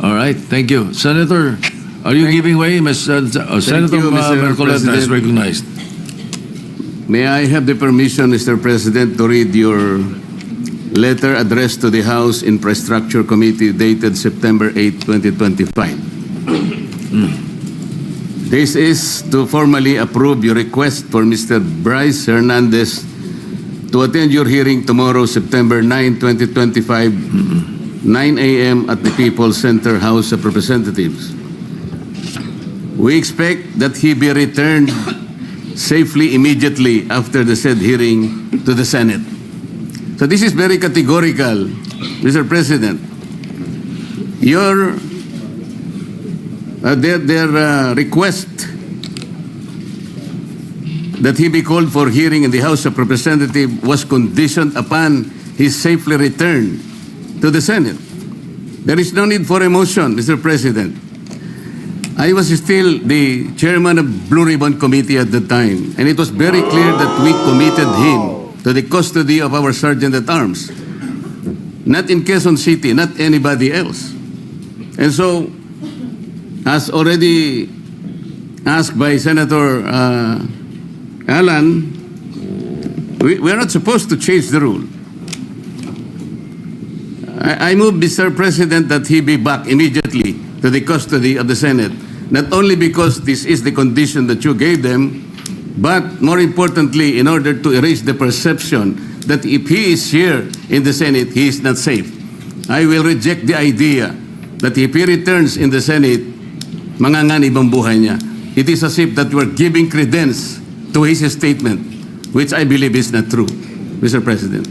All right, thank you. Senator, are you giving way? Senator you, Mr. Marcoleta is President. recognized. May I have the permission, Mr. President, to read your letter addressed to the House Infrastructure Committee dated September 8, 2025. This is to formally approve your request for Mr. Brice Hernandez to attend your hearing tomorrow, September 9, 2025, 9 a.m. at the People's Center House of Representatives. We expect that he be returned safely immediately after the said hearing to the Senate. So this is very categorical, Mr. President. Their request that he be called for hearing in the House of Representatives was conditioned upon his safely return to the Senate. There is no need for a motion, Mr. President. I was still the chairman of Blue Ribbon Committee at the time, and it was very clear that we committed him to the custody of our Sergeant at Arms. Not in Quezon City, not anybody else. And so, as already asked by Senator Alan, we are not supposed to change the rule. I move, Mr. President, that he be back immediately to the custody of the Senate, not only because this is the condition that you gave them, but more importantly, in order to erase the perception that if he is here in the Senate, he is not safe. I will reject the idea that if he returns in the Senate, manganganib ang buhay niya. It is as if that we are giving credence to his statement, which I believe is not true, Mr. President.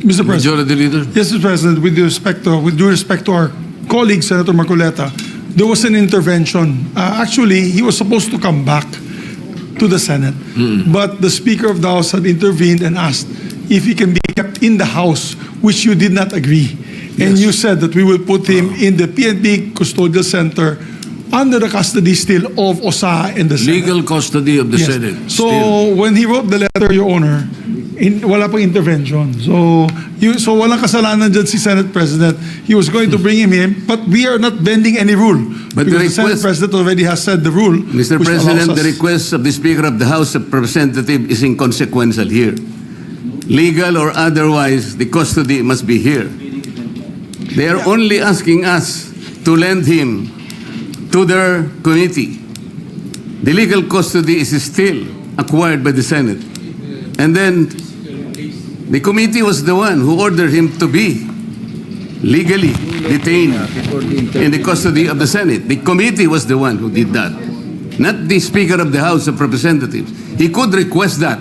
Mr. President. Majority Leader. Yes, Mr. President, with due respect to our colleague, Senator Marcoleta, there was an intervention. Actually, he was supposed to come back to the Senate, but the Speaker of the House had intervened and asked if he can be kept in the House, which you did not agree. And you said that we will put him in the PNP Custodial Center under the custody still of OSA and the Senate. Legal custody of the Yes. Senate. So Still. when he wrote the letter, Your Honor, wala pang intervention. So walang kasalanan dyan si Senate President. He was going to bring him in, but we are not bending any rule. But because the Senate President already has said the rule. Mr. which President, allows the us- request of the Speaker of the House of Representatives is inconsequential here. Legal or otherwise, the custody must be here. They are only asking us to lend him to their committee. The legal custody is still acquired by the Senate. And then the committee was the one who ordered him to be legally detained in the custody of the Senate. The committee was the one who did that, not the Speaker of the House of Representatives. He could request that,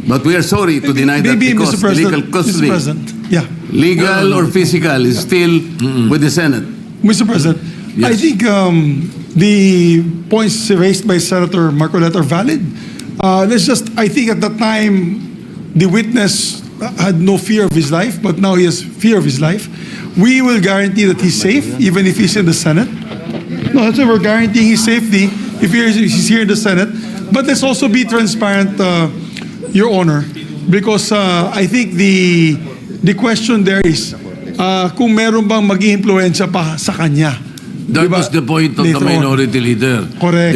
but we are sorry to deny that Maybe, because Mr. the legal President, custody, Mr. President, yeah. legal or physical, is still with the Senate. Mr. President, I Yes. think the points raised by Senator Marcoleta are valid. I think at that time, the witness had no fear of his life, but now he has fear of his life. We will guarantee that he's safe, even if he's in the Senate. No, that's why we're guaranteeing his safety if he's here in the Senate. But let's also be transparent, Your Honor, because I think the question there is kung meron bang mag-iimpluwensya pa sa kanya. That Diba? was the point of the Later on. minority leader. Correct.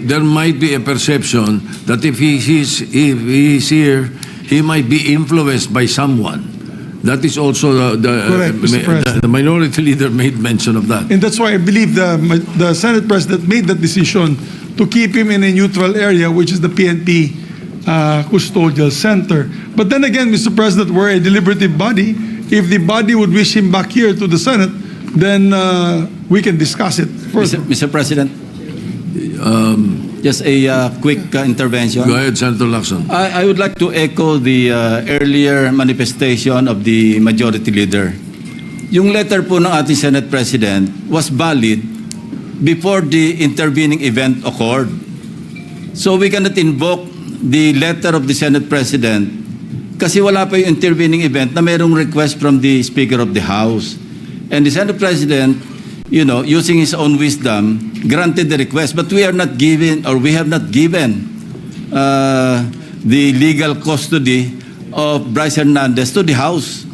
There might be a perception that if he's here, he might be influenced by someone. That is also Correct, Mr. President. the minority leader made mention of that. And that's why I believe the Senate President made that decision to keep him in a neutral area, which is the PNP Custodial Center. But then again, Mr. President, we're a deliberative body. If the body would wish him back here to the Senate, then we can discuss it further. Mr. President, just a quick intervention. Go ahead, Senator Lacson. I would like to echo the earlier manifestation of the majority leader. Yung letter po ng ating Senate President was valid before the intervening event occurred. So we cannot invoke the letter of the Senate President kasi wala pa yung intervening event na mayroong request from the Speaker of the House. And the Senate President, using his own wisdom, granted the request. But we have not given the legal custody of Brice Hernandez to the House.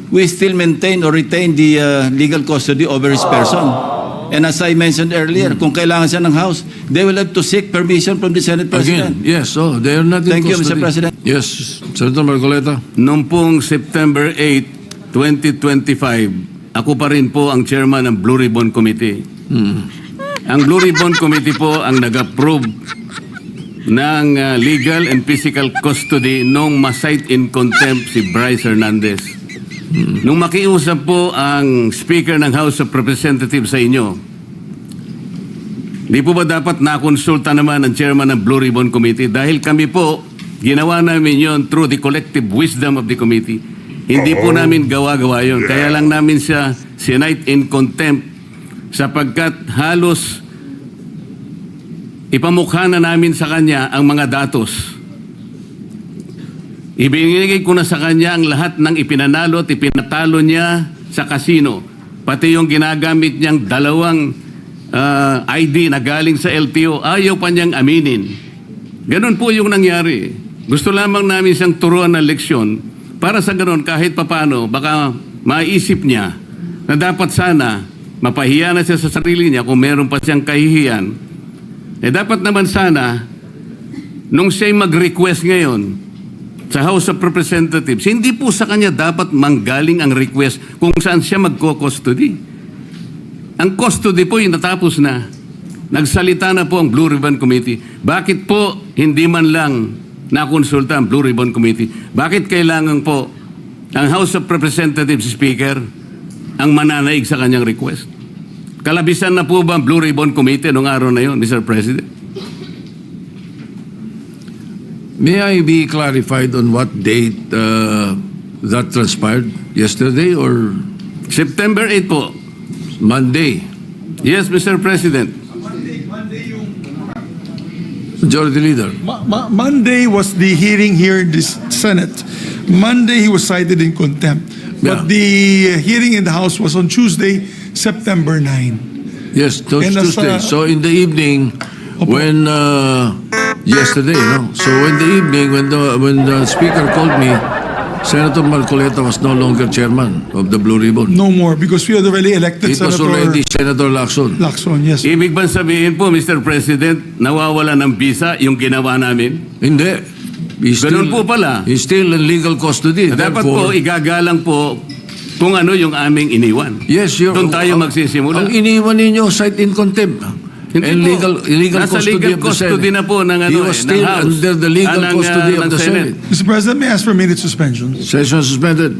we still maintain or retain the legal custody over his person. And as I mentioned earlier, kung kailangan siya ng house, they will have to seek permission from the Senate President. Again, yes, they are not in Thank you, Mr. custody. President. Yes, Senator Marcoleta. Noong pong September 8, 2025, ako pa rin po ang chairman ng Blue Ribbon Committee. Ang Blue Ribbon Committee po ang nag-approve ng legal and physical custody nung ma-cite in contempt si Brice Hernandez. Nung makiusap po ang Speaker ng House of Representatives sa inyo, di po ba dapat nakonsulta naman ang chairman ng Blue Ribbon Committee? Dahil kami po, ginawa namin yon through the collective wisdom of the committee. Hindi po namin gawa-gawa yon. Kaya lang namin siya sinite in contempt sapagkat halos ipamukha na namin sa kanya ang mga datos. Ibinigay ko na sa kanya ang lahat ng ipinanalo at ipinatalo niya sa kasino. Pati yung ginagamit niyang dalawang ID na galing sa LTO, ayaw pa niyang aminin. Ganon po yung nangyari. Gusto lamang namin siyang turuan ng leksyon para sa ganon kahit papano baka maisip niya na dapat sana mapahiya na siya sa sarili niya kung meron pa siyang kahihiyan. Dapat naman sana nung siya'y mag-request ngayon sa House of Representatives, hindi po sa kanya dapat manggaling ang request kung saan siya magko-custody. Ang custody po yung natapos na. Nagsalita na po ang Blue Ribbon Committee. Bakit po hindi man lang nakonsulta ang Blue Ribbon Committee? Bakit kailangan po ang House of Representatives Speaker ang mananaig sa kanyang request? Kalabisan na po ba ang Blue Ribbon Committee noong araw na yun, Mr. President? May I be clarified on what date that transpired? Yesterday or September 8 po. Monday? Yes, Mr. President. Majority Leader. Monday was the hearing here in the Senate. Monday he was cited in contempt. Yeah. But the hearing in the House was on Tuesday, September 9. Yes, And Tuesday. nasa- So in the evening, Opo. when yesterday, no. So in the evening, when the speaker called me, Senator Marcoleta was no longer chairman of the Blue Ribbon. No more because we had already elected It was Senator already Senator Lacson. Lacson, yes. Ibig bang sabihin po, Mr. President, nawawala ng visa yung ginawa namin? Hindi. He's Ganun po pala. He's still in legal custody. Dapat po, igagalang po kung ano yung aming iniwan. Yes, Doon tayo magsisimula. Ang iniwan ninyo, cite in contempt. Hindi And po. illegal Nasa custody legal of the custody Senate. na po ng, He was ng still House. under the legal ng, custody of ng the Senate. Mr. President, may I ask for a minute suspension? Session suspended.